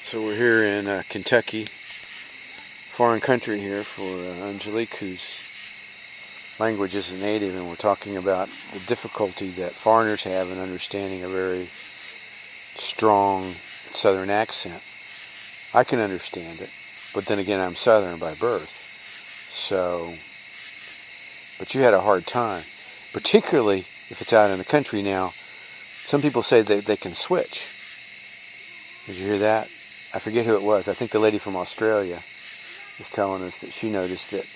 So we're here in Kentucky, foreign country here for Angelique, whose language isn't native, and we're talking about the difficulty that foreigners have in understanding a very strong southern accent. I can understand it, but then again, I'm southern by birth. So, but you had a hard time, particularly if it's out in the country now. Some people say they can switch. Did you hear that? I forget who it was. I think the lady from Australia was telling us that she noticed that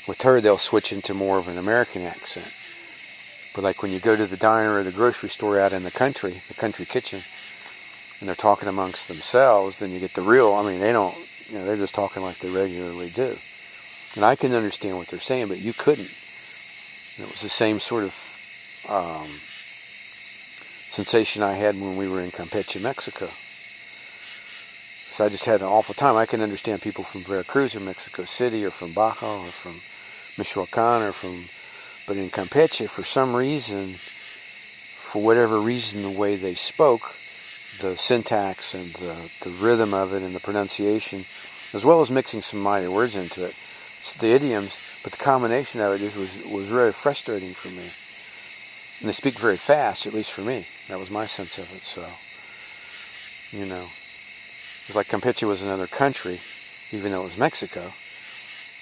with her they'll switch into more of an American accent. But like when you go to the diner or the grocery store out in the country kitchen, and they're talking amongst themselves, then you get the real, they don't, they're just talking like they regularly do. And I can understand what they're saying, but you couldn't. And it was the same sort of sensation I had when we were in Campeche, Mexico. So I just had an awful time. I can understand people from Veracruz or Mexico City or from Baja or from Michoacan but in Campeche, for some reason, for whatever reason, the way they spoke, the syntax and the rhythm of it and the pronunciation, as well as mixing some Maya words into it, the idioms, but the combination of it was very frustrating for me. And they speak very fast, at least for me. That was my sense of it. So, it's like Campeche was another country, even though it was Mexico.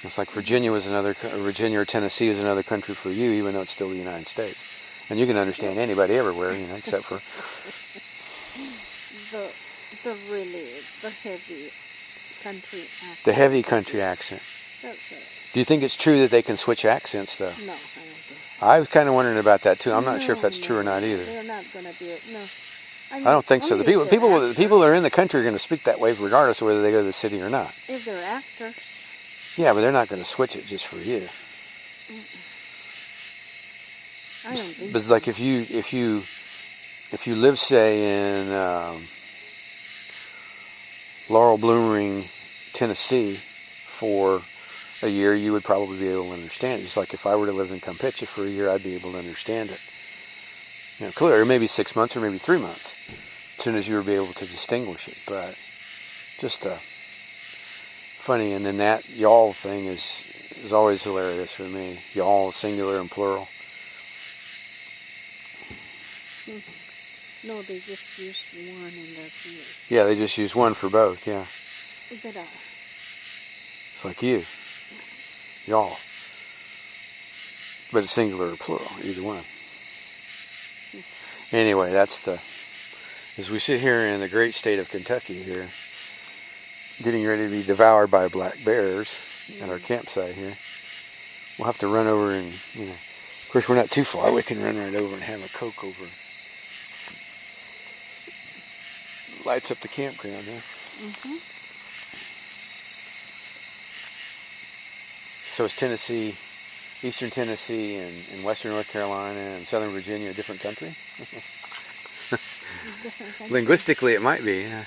It's like Virginia or Tennessee was another country for you, even though it's still the United States. And you can understand anybody everywhere, except for the heavy country accent. The heavy country accent. That's it. Do you think it's true that they can switch accents, though? No, I don't think so. I was kind of wondering about that too. I'm not sure if that's true or not either. They're not going to do it. No. I don't think so. The people that are in the country are going to speak that way regardless of whether they go to the city or not. If they're actors. Yeah, but they're not going to switch it just for you. I don't think but so. like if you live, say, in Laurel Blooming, Tennessee, for a year, you would probably be able to understand it. Just like if I were to live in Campeche for a year, I'd be able to understand it. Clearly, or maybe 6 months or maybe 3 months, as soon as you would be able to distinguish it. But just funny. And then that y'all thing is always hilarious for me. Y'all, singular and plural. No, they just use one and that's it. Yeah, they just use one for both, yeah. But, it's like you. Y'all. But it's singular or plural, either one. Anyway, as we sit here in the great state of Kentucky here, getting ready to be devoured by black bears at our campsite here. We'll have to run over and, of course we're not too far. We can run right over and have a Coke over. Lights up the campground, huh? Mm-hmm. So it's Tennessee, eastern Tennessee and western North Carolina and southern Virginia a different country? Different country. Linguistically it might be, yeah.